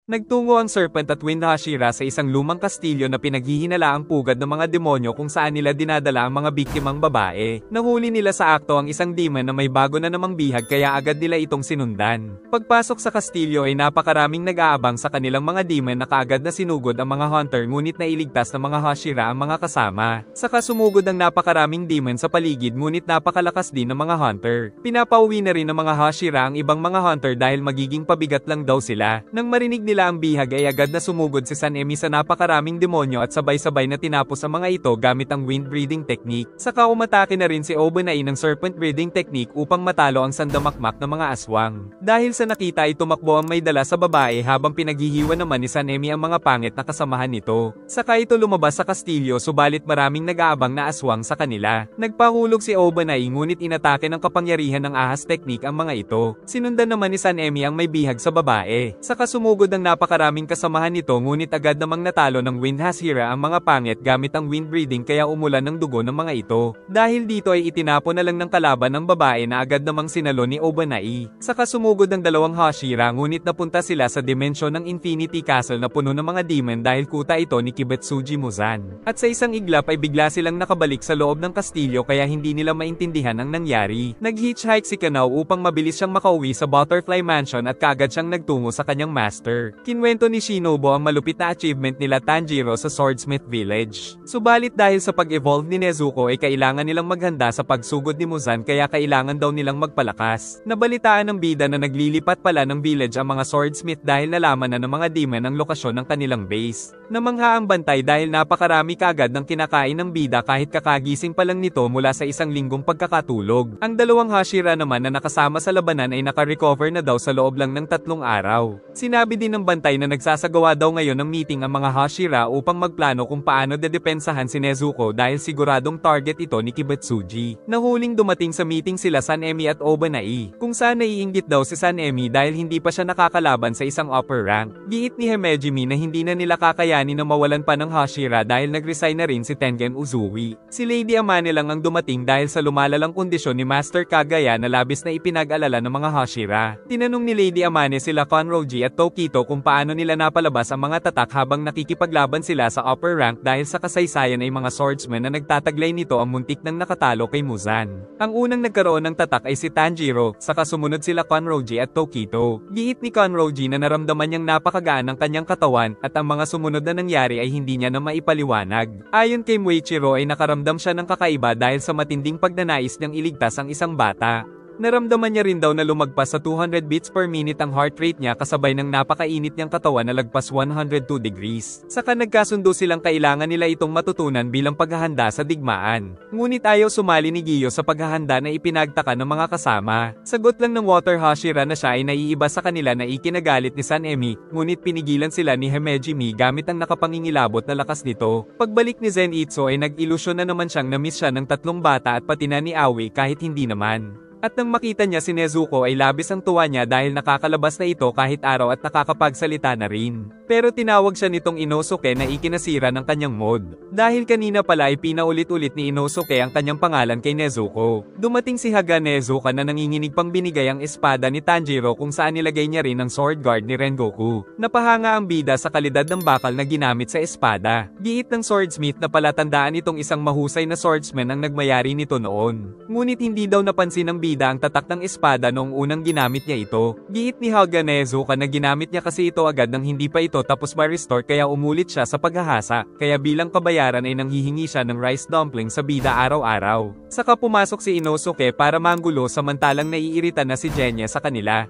Nagtungo ang Serpent at Wind Hashira sa isang lumang kastilyo na pinaghihinalaang pugad ng mga demonyo kung saan nila dinadala ang mga biktimang babae. Nahuli nila sa akto ang isang demon na may bago na namang bihag kaya agad nila itong sinundan. Pagpasok sa kastilyo ay napakaraming nag-aabang sa kanilang mga demon na kaagad na sinugod ang mga hunter ngunit nailigtas ng mga Hashira ang mga kasama. Saka sumugod ang napakaraming demon sa paligid ngunit napakalakas din ng mga hunter. Pinapauwi na rin ng mga Hashira ang ibang mga hunter dahil magiging pabigat lang daw sila. Nang marinig nila ang bihag ay agad na sumugod si Sanemi sa napakaraming demonyo at sabay-sabay na tinapos ang mga ito gamit ang wind breathing technique. Saka umatake na rin si Obanai ng serpent breathing technique upang matalo ang sandamakmak ng mga aswang. Dahil sa nakita ay tumakbo ang may dala sa babae habang pinaghihiwa naman ni Sanemi ang mga pangit na kasamahan nito. Saka ito lumabas sa kastilyo subalit maraming nag-aabang na aswang sa kanila. Nagpahulog si Obanai ngunit inatake ng kapangyarihan ng ahas technique ang mga ito. Sinundan naman ni Sanemi ang may bihag sa babae. Saka sumugod ang napakaraming kasamahan nito ngunit agad namang natalo ng Wind Hashira ang mga pangit gamit ang wind breathing kaya umulan ng dugo ng mga ito. Dahil dito ay itinapon na lang ng kalaban ng babae na agad namang sinalo ni Obanai. Saka sumugod ang dalawang Hashira ngunit napunta sila sa dimensyon ng Infinity Castle na puno ng mga demon dahil kuta ito ni Kibetsuji Muzan. At sa isang iglap ay bigla silang nakabalik sa loob ng kastilyo kaya hindi nila maintindihan ang nangyari. Nag-hitchhike si Kanao upang mabilis siyang makauwi sa Butterfly Mansion at kaagad siyang nagtungo sa kanyang master. Kinwento ni Shinobu ang malupit na achievement nila Tanjiro sa Swordsmith Village. Subalit dahil sa pag-evolve ni Nezuko ay kailangan nilang maghanda sa pagsugod ni Muzan kaya kailangan daw nilang magpalakas. Nabalitaan ng bida na naglilipat pala ng village ang mga swordsmith dahil nalaman na ng mga demon ang lokasyon ng kanilang base. Namangha ang bantay dahil napakarami kaagad ng kinakain ng bida kahit kakagising pa lang nito mula sa isang linggong pagkakatulog. Ang dalawang Hashira naman na nakasama sa labanan ay naka-recover na daw sa loob lang ng 3 araw. Sinabi din ng bantay na nagsasagawa daw ngayon ng meeting ang mga Hashira upang magplano kung paano dedepensahan si Nezuko dahil siguradong target ito ni Kibetsuji. Nahuling dumating sa meeting sila Sanemi at Obanai, kung saan naiinggit daw si Sanemi dahil hindi pa siya nakakalaban sa isang upper rank. Giit ni Himejimi na hindi na nila kakayanin na mawalan pa ng Hashira dahil nag-resign na rin si Tengen Uzui. Si Lady Amane lang ang dumating dahil sa lumalalang kondisyon ni Master Kagaya na labis na ipinag-alala ng mga Hashira. Tinanong ni Lady Amane sila Konroji at Tokito kung paano nila napalabas ang mga tatak habang nakikipaglaban sila sa upper rank dahil sa kasaysayan ay mga swordsmen na nagtataglay nito ang muntik nang nakatalo kay Muzan. Ang unang nagkaroon ng tatak ay si Tanjiro, saka sumunod sila Konroji at Tokito. Giit ni Konroji na naramdaman niyang napakagaan ng kanyang katawan at ang mga sumunod na nangyari ay hindi niya na maipaliwanag. Ayon kay Muichiro ay nakaramdam siya ng kakaiba dahil sa matinding pagnanais niyang iligtas ang isang bata. Naramdaman niya rin daw na lumagpas sa 200 beats per minute ang heart rate niya kasabay ng napakainit niyang katawan na lagpas 102 degrees. Saka nagkasundo silang kailangan nila itong matutunan bilang paghahanda sa digmaan. Ngunit ayaw sumali ni Giyo sa paghahanda na ipinagtaka ng mga kasama. Sagot lang ng Water Hashira na siya ay naiiba sa kanila na ikinagalit ni Sanemi, ngunit pinigilan sila ni Himejimi gamit ang nakapangingilabot na lakas nito. Pagbalik ni Zenitsu ay nag-ilusyon na naman siyang na-miss siya ng 3 bata at pati na ni Aoi kahit hindi naman. At nang makita niya si Nezuko ay labis ang tuwa niya dahil nakakalabas na ito kahit araw at nakakapagsalita na rin. Pero tinawag siya nitong Inosuke na ikinasira ng kanyang mod. Dahil kanina pala ay pinaulit-ulit ni Inosuke ang kanyang pangalan kay Nezuko. Dumating si Haga Nezuka na nanginginig pang binigay ang espada ni Tanjiro kung saan nilagay niya rin ang sword guard ni Rengoku. Napahanga ang bida sa kalidad ng bakal na ginamit sa espada. Giit ng swordsmith na palatandaan itong isang mahusay na swordsman ang nagmayari nito noon. Ngunit hindi daw napansin ng bida ang tatak ng espada noong unang ginamit niya ito. Giit ni Haga Nezuka na ginamit niya kasi ito agad nang hindi pa ito tapos ma-restore kaya umulit siya sa paghahasa, kaya bilang kabayaran ay nanghihingi siya ng rice dumpling sa bida araw-araw. Saka pumasok si Inosuke para manggulo samantalang naiirita na si Genya sa kanila.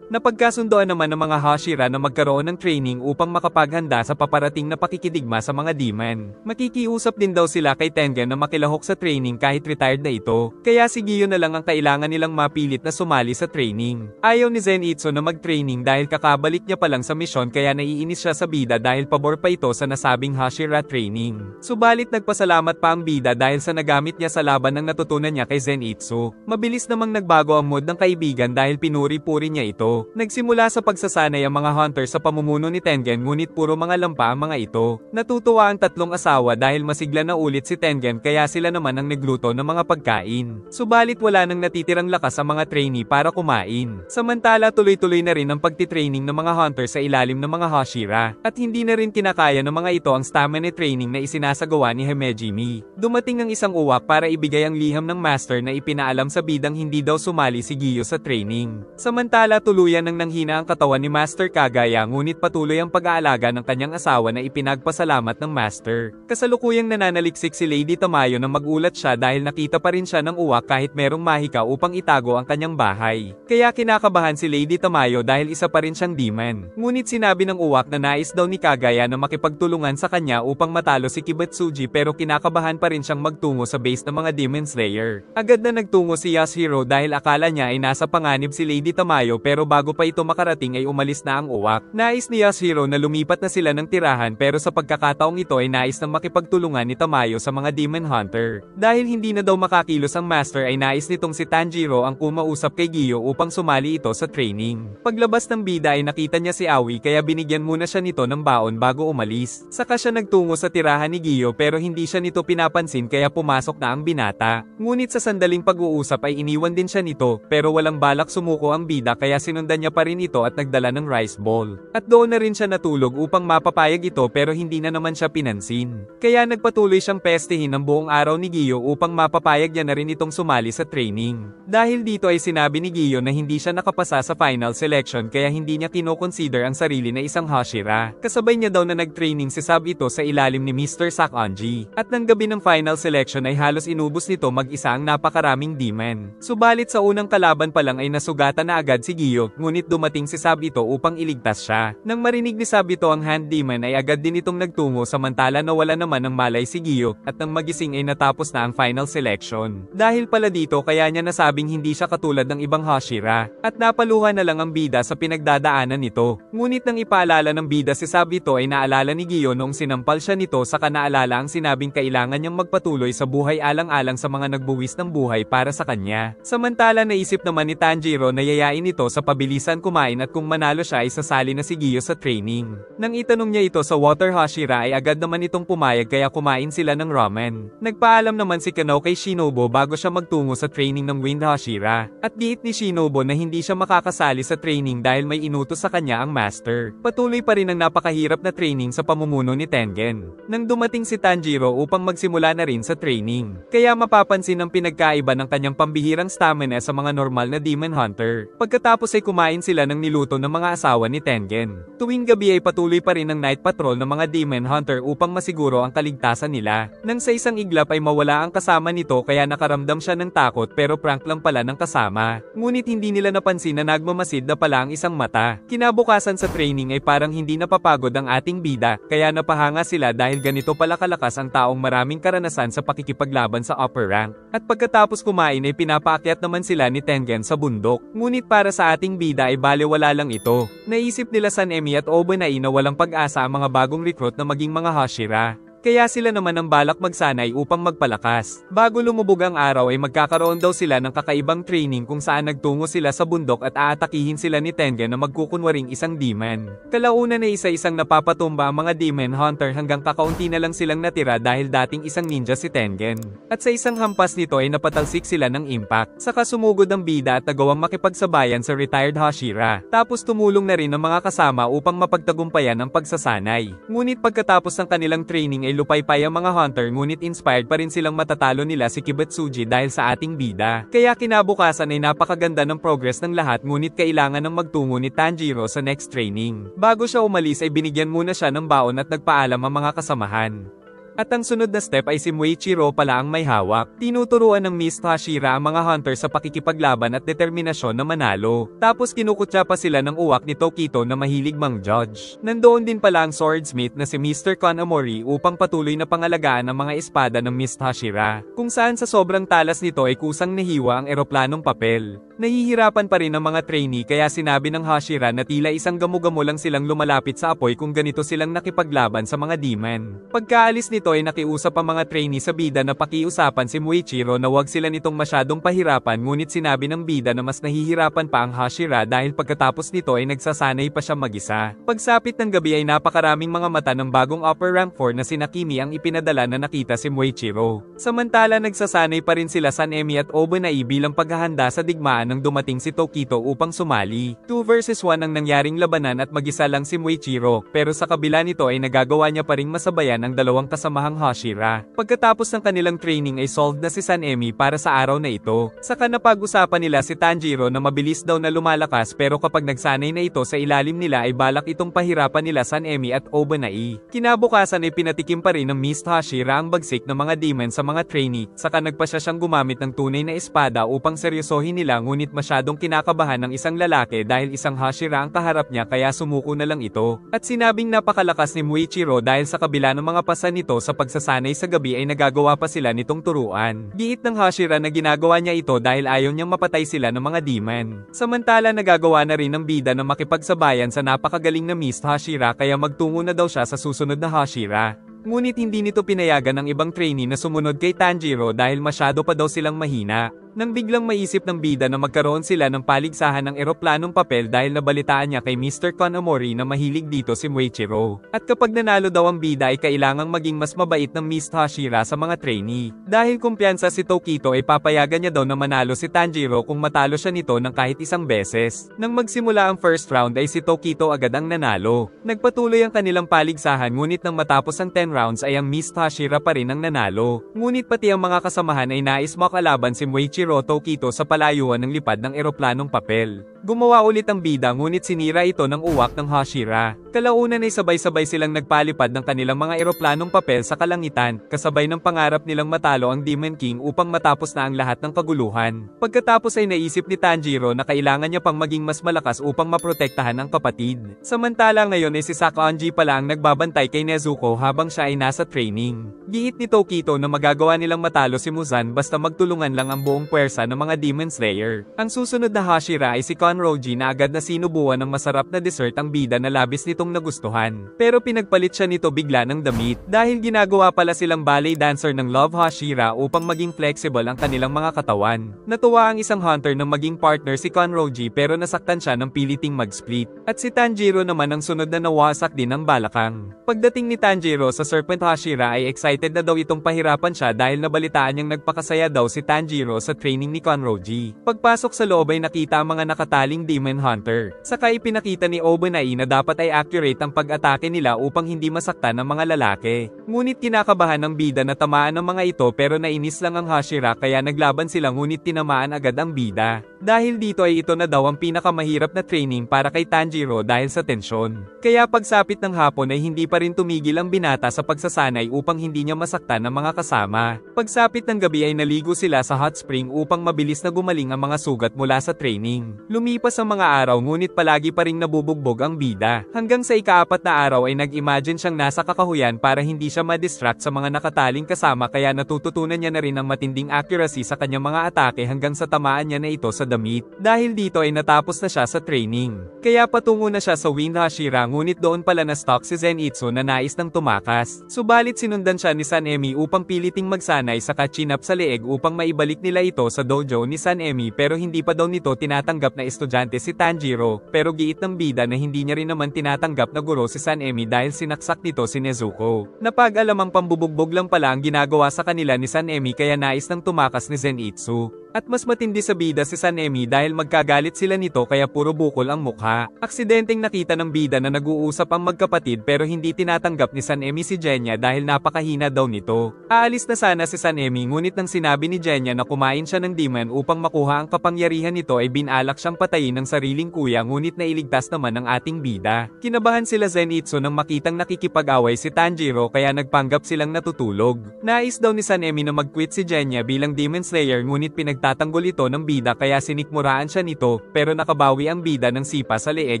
Napagkasundoan naman ng mga Hashira na magkaroon ng training upang makapaghanda sa paparating na pakikidigma sa mga demon. Makikiusap din daw sila kay Tengen na makilahok sa training kahit retired na ito, kaya si Giyo na lang ang kailangan nilang mapilit na sumali sa training. Ayaw ni Zenitsu na mag-training dahil kakabalik niya pa lang sa misyon kaya naiinis siya sa bida dahil pabor pa ito sa nasabing Hashira training. Subalit nagpasalamat pa ang bida dahil sa nagamit niya sa laban ng natutunan niya kay Zenitsu. Mabilis namang nagbago ang mood ng kaibigan dahil pinuri-puri niya ito. ito. Nagsimula sa pagsasanay ang mga hunter sa pamumuno ni Tengen ngunit puro mga lampa ang mga ito. Natutuwa ang tatlong asawa dahil masigla na ulit si Tengen kaya sila naman ang nagluto ng mga pagkain. Subalit wala nang natitirang lakas ang mga trainee para kumain. Samantala tuloy-tuloy na rin ang pagtitraining ng mga hunter sa ilalim ng mga Hashira. At hindi na rin kinakaya ng mga ito ang stamina training na isinasagawa ni Himejimi. Dumating ang isang uwak para ibigay ang liham ng master na ipinaalam sa bidang hindi daw sumali si Giyo sa training. Samantala tuluyan nang nanghina ang katawan ni Master Kagaya ngunit patuloy ang pag-aalaga ng kanyang asawa na ipinagpasalamat ng master. Kasalukuyang nananaliksik si Lady Tamayo na magulat siya dahil nakita pa rin siya ng uwak kahit merong mahika upang itago ang kanyang bahay. Kaya kinakabahan si Lady Tamayo dahil isa pa rin siyang demon. Ngunit sinabi ng uwak na nais daw ni Kagaya na makipagtulungan sa kanya upang matalo si Kibutsuji pero kinakabahan pa rin siyang magtungo sa base ng mga Demon Slayer. Agad na nagtungo si Yasuhiro dahil akala niya ay nasa panganib si Lady Tamayo pero bago pa ito makarating ay umalis na ang uwak. Nais ni Yasuhiro na lumipat na sila ng tirahan pero sa pagkakataong ito ay nais nang makipagtulungan ni Tamayo sa mga Demon Hunter. Dahil hindi na daw makakilos ang master ay nais nitong si Tanjiro ang kumausap kay Giyo upang sumali ito sa training. Paglabas ng bida ay nakita niya si Aoi kaya binigyan muna siya nito ng baon bago umalis. Saka siya nagtungo sa tirahan ni Giyo pero hindi siya nito pinapansin kaya pumasok na ang binata. Ngunit sa sandaling pag-uusap ay iniwan din siya nito pero walang balak sumuko ang bida kaya sinundan niya pa rin ito at nagdala ng rice ball. At doon na rin siya natulog upang mapapayag ito pero hindi na naman siya pinansin. Kaya nagpatuloy siyang pestehin ng buong araw ni Giyo upang mapapayag niya na rin itong sumali sa training. Dahil dito ay sinabi ni Giyo na hindi siya nakapasa sa final selection kaya hindi niya kinoconsider ang sarili na isang Hashira. Kasabay niya daw na nag-training si Sab ito sa ilalim ni Mr. Sakonji. At ng gabi ng final selection ay halos inubos nito mag-isa ang napakaraming demon. Subalit sa unang kalaban pa lang ay nasugatan na agad si Giyo, ngunit dumating si Sab ito upang iligtas siya. Nang marinig ni Sab ito ang hand demon ay agad din itong nagtungo samantala na wala naman ng malay si Giyo at nang magising ay natapos na ang final selection. Dahil pala dito kaya niya nasabing hindi siya katulad ng ibang Hashira at napaluhan na lang ang bida sa pinagdadaanan nito. Ngunit nang ipaalala ng bida si Sab ito ay naalala ni Giyo noong sinampal siya nito saka naalala ang sinabing kailangan niyang magpatuloy sa buhay alang-alang sa mga nagbuwis ng buhay para sa kanya. Samantala naisip naman ni Tanjiro na yayain ito sa pabilisan kumain at kung manalo siya ay sasali na si Giyo sa training. Nang itanong niya ito sa Water Hashira ay agad naman itong pumayag kaya kumain sila ng ramen. Nagpaalam naman si Kano kay Shinobu bago siya magtungo sa training ng Wind Hashira. At giit ni Shinobu na hindi siya makakasali sa training dahil may inutos sa kanya ang master. Patuloy pa rin ang napakahirap na training sa pamumuno ni Tengen. Nang dumating si Tanjiro upang magsimula na rin sa training. Kaya mapapansin ang pinagkaiba ng kanyang pambihirang stamina sa mga normal na Demon Hunter. Pagkatapos ay kumain sila ng niluto ng mga asawa ni Tengen. Tuwing gabi ay patuloy pa rin ang night patrol ng mga Demon Hunter upang masiguro ang kaligtasan nila. Nang sa isang iglap ay mawala ang kasama nito kaya nakaramdam siya ng takot pero prank lang pala ng kasama. Ngunit hindi nila napansin na nagmamasid na pala ang isang mata. Kinabukasan sa training ay parang hindi napapagod ang ating bida kaya napahanga sila dahil ganito pala kalakas ang taong maraming karanasan sa pakikipaglaban sa upper rank. At pagkatapos kumain ay pinapaakyat naman sila ni Tengen sa bundok. Ngunit para sa ating bida ay balewala lang ito. Naisip nila Sanemi at Obanai na walang pag-asa ang mga bagong recruit na maging mga Hashira. Kaya sila naman ang balak magsanay upang magpalakas. Bago lumubog ang araw ay magkakaroon daw sila ng kakaibang training kung saan nagtungo sila sa bundok at aatakihin sila ni Tengen na magkukunwaring isang demon. Kalaunan na isa-isang napapatumba ang mga demon hunter hanggang kakaunti na lang silang natira dahil dating isang ninja si Tengen. At sa isang hampas nito ay napatalsik sila ng impact. Saka sumugod ang bida at nagawang makipagsabayan sa retired Hashira. Tapos tumulong na rin ang mga kasama upang mapagtagumpayan ang pagsasanay. Ngunit pagkatapos ng kanilang training ay lupaypay ang mga hunter ngunit inspired pa rin silang matatalo nila si Kibutsuji dahil sa ating bida. Kaya kinabukasan ay napakaganda ng progress ng lahat ngunit kailangan ng magtungo ni Tanjiro sa next training. Bago siya umalis ay binigyan muna siya ng baon at nagpaalam ang mga kasamahan. At ang sunod na step ay si Muichiro pala ang may hawak. Tinuturuan ng Miss Hashira ang mga hunter sa pakikipaglaban at determinasyon na manalo. Tapos kinukutya pa sila ng uwak ni Tokito na mahilig mang-judge. Nandoon din pala ang swordsmith na si Mr. Kanamori upang patuloy na pangalagaan ang mga espada ng Miss Hashira. Kung saan sa sobrang talas nito ay kusang nahiwa ang eroplanong papel. Nahihirapan pa rin ang mga trainee kaya sinabi ng Hashira na tila isang gamo-gamo lang silang lumalapit sa apoy kung ganito silang nakipaglaban sa mga demon. Pagkaalis nito nito ay nakiusap ang mga trainee sa bida na pakiusapan si Muichiro na wag sila nitong masyadong pahirapan, ngunit sinabi ng bida na mas nahihirapan pa ang Hashira dahil pagkatapos nito ay nagsasanay pa siya mag-isa. Pagsapit ng gabi ay napakaraming mga mata ng bagong upper rank 4 na sina Kimi ang ipinadala na nakita si Muichiro. Samantala nagsasanay pa rin sila Sanemi at Obanai bilang paghahanda sa digmaan nang dumating si Tokito upang sumali. 2 versus 1 ang nangyaring labanan at mag-isa lang si Muichiro, pero sa kabila nito ay nagagawa niya pa ring masabayan ang dalawang kasamahang Hashira. Pagkatapos ng kanilang training ay solved na si Sanemi para sa araw na ito. Saka napag-usapan nila si Tanjiro na mabilis daw na lumalakas, pero kapag nagsanay na ito sa ilalim nila ay balak itong pahirapan nila Sanemi at Obanai. Kinabukasan ay pinatikim pa rin ng Mist Hashira ang bagsik ng mga demon sa mga trainee, saka nagpasya siyang gumamit ng tunay na espada upang seryosohin nila, ngunit masyadong kinakabahan ng isang lalaki dahil isang Hashira ang kaharap niya kaya sumuko na lang ito. At sinabing napakalakas ni Muichiro dahil sa kabila ng mga pasan nito sa pagsasanay sa gabi ay nagagawa pa sila nitong turuan. Giit ng Hashira na ginagawa niya ito dahil ayaw niyang mapatay sila ng mga demon. Samantala nagagawa na rin ng bida na makipagsabayan sa napakagaling na Mist Hashira kaya magtungo na daw siya sa susunod na Hashira. Ngunit hindi nito pinayagan ng ibang trainee na sumunod kay Tanjiro dahil masyado pa daw silang mahina. Nang biglang maisip ng bida na magkaroon sila ng paligsahan ng eroplanong papel dahil nabalitaan niya kay Mr. Kanamori na mahilig dito si Muichiro. At kapag nanalo daw ang bida ay kailangang maging mas mabait ng Mist Hashira sa mga trainee. Dahil kumpiyansa si Tokito ay papayagan niya daw na manalo si Tanjiro kung matalo siya nito ng kahit isang beses. Nang magsimula ang first round ay si Tokito agad ang nanalo. Nagpatuloy ang kanilang paligsahan, ngunit nang matapos ang 10 rounds ay ang Mist Hashira pa rin ang nanalo. Ngunit pati ang mga kasamahan ay nais makalaban si Muichiro Tokito sa palayuan ng lipad ng eroplanong papel. Gumawa ulit ang bida, ngunit sinira ito ng uwak ng Hashira. Kalaunan ay sabay-sabay silang nagpalipad ng kanilang mga eroplanong papel sa kalangitan, kasabay ng pangarap nilang matalo ang Demon King upang matapos na ang lahat ng kaguluhan. Pagkatapos ay naisip ni Tanjiro na kailangan niya pang maging mas malakas upang maprotektahan ang kapatid. Samantala ngayon ay si Sakaonji pala ang nagbabantay kay Nezuko habang siya ay nasa training. Giit ni Tokito na magagawa nilang matalo si Muzan basta magtulungan lang ang buong puwersa ng mga Demon Slayer. Ang susunod na Hashira ay si Kanroji na agad na sinubuan ng masarap na dessert ang bida na labis nitong nagustuhan. Pero pinagpalit siya nito bigla ng damit dahil ginagawa pala silang ballet dancer ng Love Hashira upang maging flexible ang kanilang mga katawan. Natuwa ang isang hunter na maging partner si Kanroji pero nasaktan siya ng piliting mag-split. At si Tanjiro naman ang sunod na nawasak din ng balakang. Pagdating ni Tanjiro sa Serpent Hashira ay excited na daw itong pahirapan siya dahil nabalitaan niyang nagpakasaya daw si Tanjiro sa training ni Kanroji. Pagpasok sa loob ay nakita ang mga nakataling Demon Hunter. Saka ipinakita ni Obanai na dapat ay accurate ang pag-atake nila upang hindi masaktan ng mga lalaki. Ngunit kinakabahan ng bida na tamaan ng mga ito pero nainis lang ang Hashira kaya naglaban sila, ngunit tinamaan agad ang bida. Dahil dito ay ito na daw ang pinakamahirap na training para kay Tanjiro dahil sa tensyon. Kaya pagsapit ng hapon ay hindi pa rin tumigil ang binata sa pagsasanay upang hindi niya masaktan ang mga kasama. Pagsapit ng gabi ay naligo sila sa hot spring upang mabilis na gumaling ang mga sugat mula sa training. Lumipas ang mga araw, ngunit palagi pa ring nabubugbog ang bida. Hanggang sa ika-4 na araw ay nag-imagine siyang nasa kakahuyan para hindi siya ma-distract sa mga nakataling kasama, kaya natututunan niya na rin ang matinding accuracy sa kanyang mga atake hanggang sa tamaan niya na ito sa damit. Dahil dito ay natapos na siya sa training. Kaya patungo na siya sa Wind Hashira, ngunit doon pala na-stalk si Zenitsu na nais ng tumakas. Subalit sinundan siya ni Sanemi upang piliting magsanay sa chinap sa leeg upang maibalik nila ito sa dojo ni Sanemi, pero hindi pa daw nito tinatanggap na estudyante si Tanjiro, pero giit ng bida na hindi niya rin naman tinatanggap na guro si Sanemi dahil sinaksak nito si Nezuko. Napag-alamang pambubugbog lang pala ang ginagawa sa kanila ni Sanemi kaya nais ng tumakas ni Zenitsu. At mas matindi sa bida si Sanemi dahil magkagalit sila nito kaya puro bukol ang mukha. Aksidenteng nakita ng bida na nag-uusap ang magkapatid pero hindi tinatanggap ni Sanemi si Genya dahil napakahina daw nito. Aalis na sana si Sanemi, ngunit nang sinabi ni Genya na kumain siya ng demon upang makuha ang kapangyarihan nito ay binalak siyang patayin ng sariling kuya, ngunit nailigtas naman ang ating bida. Kinabahan sila Zenitsu nang makitang nakikipag-away si Tanjiro kaya nagpanggap silang natutulog. Nais daw ni Sanemi na mag-quit si Genya bilang Demon Slayer, ngunit pinagtatanggol ito ng bida kaya sinikmuraan siya nito, pero nakabawi ang bida ng sipa sa leeg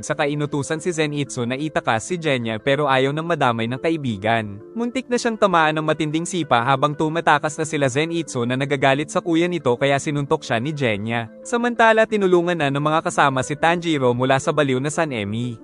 saka inutusan si Zenitsu na itakas si Genya pero ayaw nang madamay ng kaibigan. Muntik na siyang tamaan ng matinding sipa habang tumatakas na sila Zenitsu na nagagalit sa kuya nito kaya sinuntok siya ni Genya. Samantala tinulungan na ng mga kasama si Tanjiro mula sa baliw na Sanemi.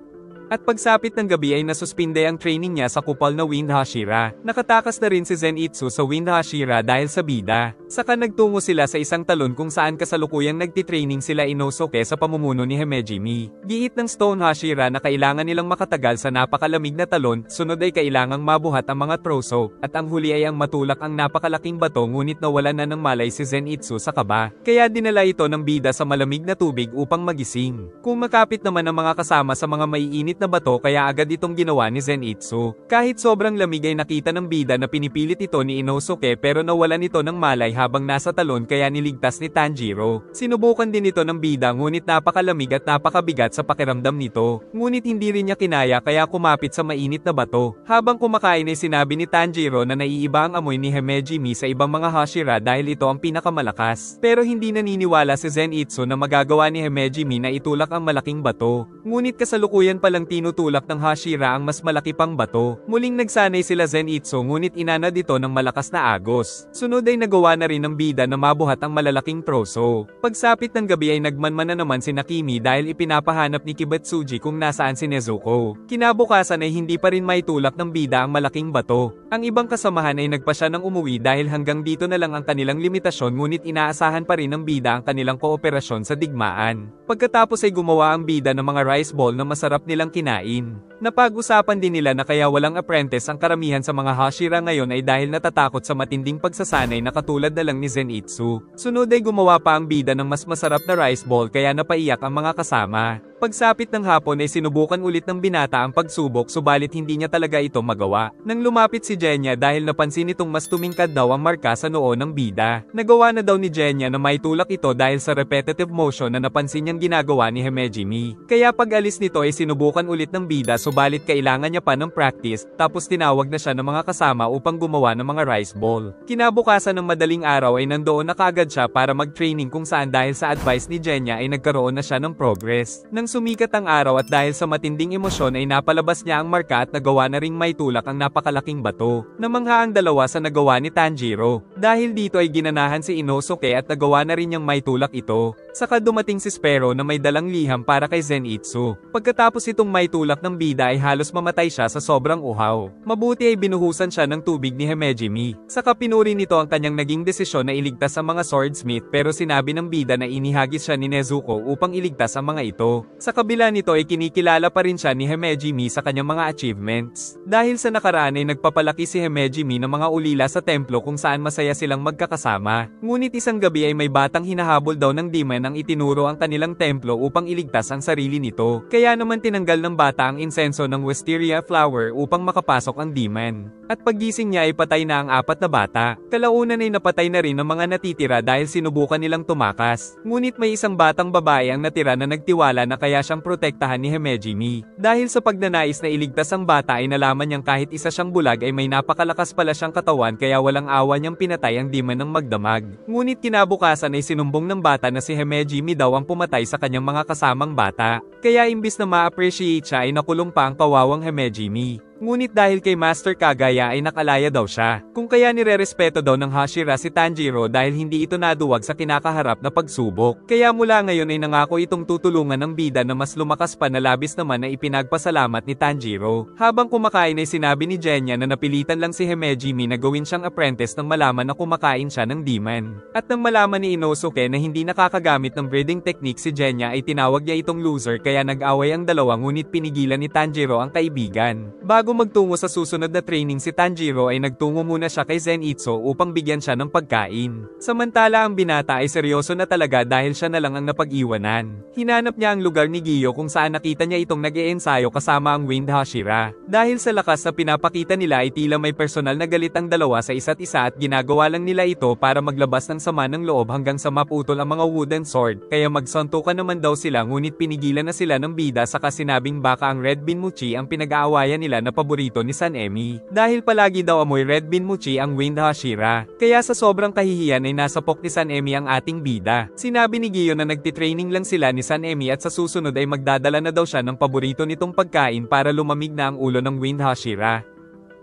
At pagsapit ng gabi ay nasuspinde ang training niya sa kupal na Wind Hashira. Nakatakas na rin si Zenitsu sa Wind Hashira dahil sa bida. Saka nagtungo sila sa isang talon kung saan kasalukuyang nagtitraining sila Inosuke sa pamumuno ni Himejimi. Giit ng Stone Hashira na kailangan nilang makatagal sa napakalamig na talon, sunod ay kailangang mabuhat ang mga troso, at ang huli ay ang matulak ang napakalaking bato ngunit nawalan na ng malay si Zenitsu sa kaba. Kaya dinala ito ng bida sa malamig na tubig upang magising. Kung makapit naman ang mga kasama sa mga maiinit na bato kaya agad itong ginawa ni Zenitsu. Kahit sobrang lamig ay nakita ng bida na pinipilit ito ni Inosuke pero nawalan ito ng malay habang nasa talon kaya niligtas ni Tanjiro. Sinubukan din ito ng bida ngunit napakalamig at napakabigat sa pakiramdam nito. Ngunit hindi rin niya kinaya kaya kumapit sa mainit na bato. Habang kumakain ay sinabi ni Tanjiro na naiiba ang amoy ni Himejimi sa ibang mga Hashira dahil ito ang pinakamalakas. Pero hindi naniniwala si Zenitsu na magagawa ni Himejimi na itulak ang malaking bato. Ngunit kasalukuyan palang tinutulak ng Hashira ang mas malaki pang bato. Muling nagsanay sila Zenitsu ngunit inanad ito ng malakas na agos. Sunod ay nagawa na rin ng bida na mabuhat ang malalaking troso. Pagsapit ng gabi ay nagmanman na naman si Nakimi dahil ipinapahanap ni Kibatsuji kung nasaan si Nezuko. Kinabukasan ay hindi pa rin maitulak ng bida ang malaking bato. Ang ibang kasamahan ay nagpasya ng umuwi dahil hanggang dito na lang ang kanilang limitasyon ngunit inaasahan pa rin ng bida ang kanilang kooperasyon sa digmaan. Pagkatapos ay gumawa ang bida ng mga rice ball na masarap nilang kinain. Napag-usapan din nila na kaya walang apprentice ang karamihan sa mga Hashira ngayon ay dahil natatakot sa matinding pagsasanay na katulad na lang ni Zenitsu. Sunod ay gumawa pa ang bida ng mas masarap na rice ball kaya napaiyak ang mga kasama. Pagsapit ng hapon ay sinubukan ulit ng binata ang pagsubok subalit hindi niya talaga ito magawa. Nang lumapit si Genya dahil napansin itong mas tumingkad daw ang marka sa noo ng bida. Nagawa na daw ni Genya na maitulak ito dahil sa repetitive motion na napansin niyang ginagawa ni Himejimi. Kaya pag-alis nito ay sinubukan ulit ng bida subalit kailangan niya pa ng practice tapos tinawag na siya ng mga kasama upang gumawa ng mga rice ball. Kinabukasan ng madaling araw ay nandoon na kaagad siya para mag-training kung saan dahil sa advice ni Genya ay nagkaroon na siya ng progress. Nang sumikat ang araw at dahil sa matinding emosyon ay napalabas niya ang marka at nagawa na ring maitulak ang napakalaking bato. Namangha ang dalawa sa nagawa ni Tanjiro. Dahil dito ay ginanahan si Inosuke at nagawa na rin niyang maitulak ito. Saka dumating si Spero na may dalang liham para kay Zenitsu. Pagkatapos itong maitulak ng bida ay halos mamatay siya sa sobrang uhaw. Mabuti ay binuhusan siya ng tubig ni Himejimi. Saka pinuri nito ang kanyang naging desisyon na iligtas ang mga swordsmith pero sinabi ng bida na inihagis siya ni Nezuko upang iligtas ang mga ito. Sa kabila nito ay kinikilala pa rin siya ni Himejimi sa kanyang mga achievements. Dahil sa nakaraan ay nagpapalaki si Himejimi ng mga ulila sa templo kung saan masaya silang magkakasama. Ngunit isang gabi ay may batang hinahabol daw ng demon ang itinuro ang kanilang templo upang iligtas ang sarili nito. Kaya naman tinanggal ng bata ang insenso ng wisteria flower upang makapasok ang demon. At paggising niya ay patay na ang 4 na bata. Kalaunan ay napatay na rin ang mga natitira dahil sinubukan nilang tumakas. Ngunit may isang batang babae ang natira na nagtiwala na kaya siyang protektahan ni Himejimi. Dahil sa pagnanais na iligtas ang bata ay nalaman niyang kahit isa siyang bulag ay may napakalakas pala siyang katawan kaya walang awa niyang pinatay ang demon ng magdamag. Ngunit kinabukasan ay sinumbong ng bata na si Himejimi daw ang pumatay sa kanyang mga kasamang bata. Kaya imbis na ma-appreciate siya ay nakulong pa ang kawawang Himejimi. Ngunit dahil kay Master Kagaya ay nakalaya daw siya. Kung kaya nirerespeto daw ng Hashira si Tanjiro dahil hindi ito naduwag sa kinakaharap na pagsubok. Kaya mula ngayon ay nangako itong tutulungan ng bida na mas lumakas pa na labis naman na ipinagpasalamat ni Tanjiro. Habang kumakain ay sinabi ni Genya na napilitan lang si Himejimi na gawin siyang apprentice nang malaman na kumakain siya ng demon. At nang malaman ni Inosuke na hindi nakakagamit ng breeding technique si Genya ay tinawag niya itong loser kaya nag-away ang dalawa ngunit pinigilan ni Tanjiro ang kaibigan. Bago magtungo sa susunod na training si Tanjiro ay nagtungo muna siya kay Zenitsu upang bigyan siya ng pagkain. Samantala ang binata ay seryoso na talaga dahil siya na lang ang napag-iwanan. Hinanap niya ang lugar ni Giyo kung saan nakita niya itong nag-iensayo kasama ang Wind Hashira. Dahil sa lakas na pinapakita nila ay tila may personal na galit ang dalawa sa isa't isa at ginagawa lang nila ito para maglabas ng sama ng loob hanggang sa maputol ang mga wooden sword. Kaya magsantukan naman daw sila ngunit pinigilan na sila ng bida saka sinabing baka ang Red Bean Mochi ang pinag-aawayan nila na paborito ni Sanemi. Dahil palagi daw amoy Red Bean Mochi ang Wind Hashira. Kaya sa sobrang kahihiyan ay nasapok ni Sanemi ang ating bida. Sinabi ni Giyo na nagtitraining lang sila ni Sanemi at sa susunod ay magdadala na daw siya ng paborito nitong pagkain para lumamig na ang ulo ng Wind Hashira.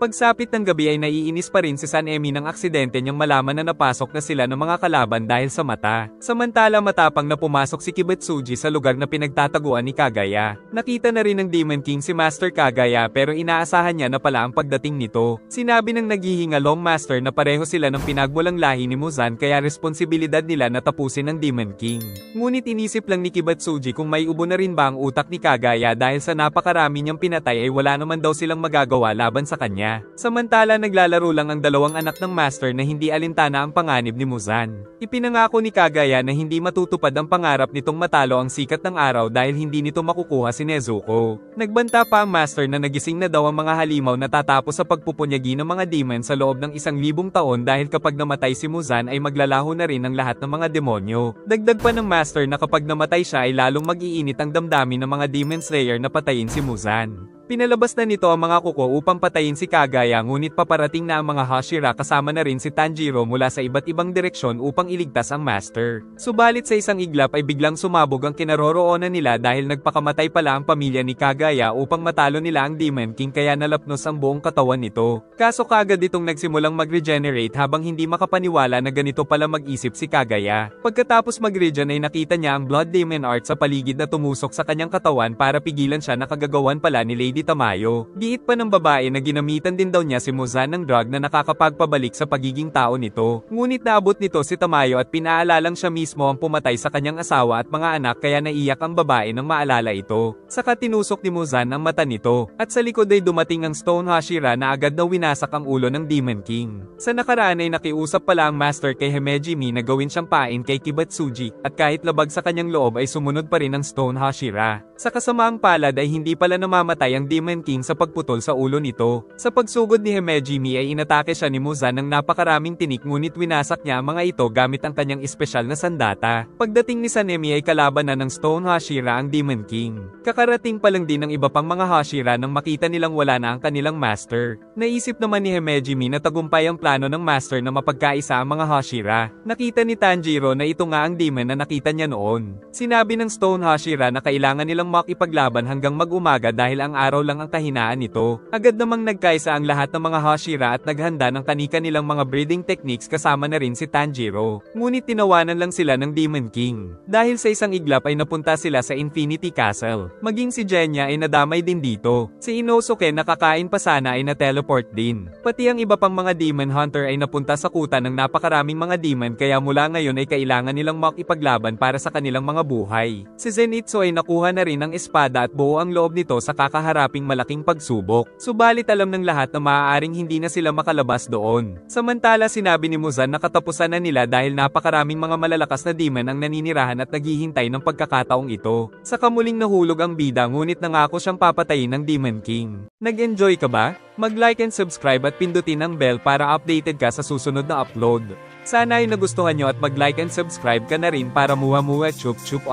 Pagsapit ng gabi ay naiinis pa rin si Sanemi ng aksidente niyang malaman na napasok na sila ng mga kalaban dahil sa mata. Samantala matapang na pumasok si Kibetsuji sa lugar na pinagtataguan ni Kagaya. Nakita na rin ng Demon King si Master Kagaya pero inaasahan niya na pala ang pagdating nito. Sinabi ng naghihingalong Master na pareho sila ng pinagmulang lahi ni Muzan kaya responsibilidad nila na tapusin ang Demon King. Ngunit inisip lang ni Kibetsuji kung may ubo na rin ba ang utak ni Kagaya dahil sa napakarami niyang pinatay ay wala naman daw silang magagawa laban sa kanya. Samantala naglalaro lang ang dalawang anak ng Master na hindi alintana ang panganib ni Muzan. Ipinangako ni Kagaya na hindi matutupad ang pangarap nitong matalo ang sikat ng araw dahil hindi nito makukuha si Nezuko. Nagbanta pa ang Master na nagising na daw ang mga halimaw na tatapos sa pagpupunyagi ng mga demon sa loob ng 1,000 taon dahil kapag namatay si Muzan ay maglalaho na rin ang lahat ng mga demonyo. Dagdag pa ng Master na kapag namatay siya ay lalong mag-iinit ang damdamin ng mga Demon Slayer na patayin si Muzan. Pinalabas na nito ang mga kuko upang patayin si Kagaya ngunit paparating na ang mga Hashira kasama na rin si Tanjiro mula sa iba't ibang direksyon upang iligtas ang Master. Subalit sa isang iglap ay biglang sumabog ang kinaroroonan nila dahil nagpakamatay pala ang pamilya ni Kagaya upang matalo nila ang Demon King kaya nalapnos ang buong katawan nito. Kaso kaagad itong nagsimulang mag-regenerate habang hindi makapaniwala na ganito pala mag-isip si Kagaya. Pagkatapos mag-regen ay nakita niya ang Blood Demon Art sa paligid na tumusok sa kanyang katawan para pigilan siya na kagagawan pala ni Lady Tamayo. Giit pa ng babae na ginamitan din daw niya si Muzan ng drug na nakakapagpabalik sa pagiging tao nito. Ngunit naabot nito si Tamayo at pinaalalang siya mismo ang pumatay sa kanyang asawa at mga anak kaya naiyak ang babae nang maalala ito. Saka tinusok ni Muzan ang mata nito. At sa likod ay dumating ang Stone Hashira na agad na winasak ang ulo ng Demon King. Sa nakaraan ay nakiusap pala ang Master kay Himejimi na gawin siyang pain kay Kibetsuji at kahit labag sa kanyang loob ay sumunod pa rin ang Stone Hashira. Sa kasamaang palad ay hindi pala namamatay ang Demon King sa pagputol sa ulo nito. Sa pagsugod ni Himejimi ay inatake siya ni Muzan ng napakaraming tinik ngunit winasak niya ang mga ito gamit ang kanyang espesyal na sandata. Pagdating ni Sanemi ay kalaban na ng Stone Hashira ang Demon King. Kakarating pa lang din ng iba pang mga Hashira nang makita nilang wala na ang kanilang Master. Naisip naman ni Himejimi na tagumpay ang plano ng Master na mapagkaisa ang mga Hashira. Nakita ni Tanjiro na ito nga ang demon na nakita niya noon. Sinabi ng Stone Hashira na kailangan nilang makipaglaban hanggang mag-umaga dahil ang araw lang ang kahinaan nito. Agad namang nagkaisa ang lahat ng mga Hashira at naghanda ng kani-kanilang mga breeding techniques kasama na rin si Tanjiro. Ngunit tinawanan lang sila ng Demon King. Dahil sa isang iglap ay napunta sila sa Infinity Castle. Maging si Genya ay nadamay din dito. Si Inosuke nakakain pa sana ay na-teleport din. Pati ang iba pang mga Demon Hunter ay napunta sa kuta ng napakaraming mga demon kaya mula ngayon ay kailangan nilang makipaglaban para sa kanilang mga buhay. Si Zenitsu ay nakuha na rin ang espada at buo ang loob nito sa kakaharaping malaking pagsubok. Subalit alam ng lahat na maaaring hindi na sila makalabas doon. Samantala sinabi ni Muzan na katapusan na nila dahil napakaraming mga malalakas na demon ang naninirahan at naghihintay ng pagkakataong ito. Sa kamuling nahulog ang bida ngunit nangako siyang papatayin ng Demon King. Nag-enjoy ka ba? Mag-like and subscribe at pindutin ang bell para updated ka sa susunod na upload. Sana ay nagustuhan nyo at mag-like and subscribe ka na rin para muha-muha chup-chup.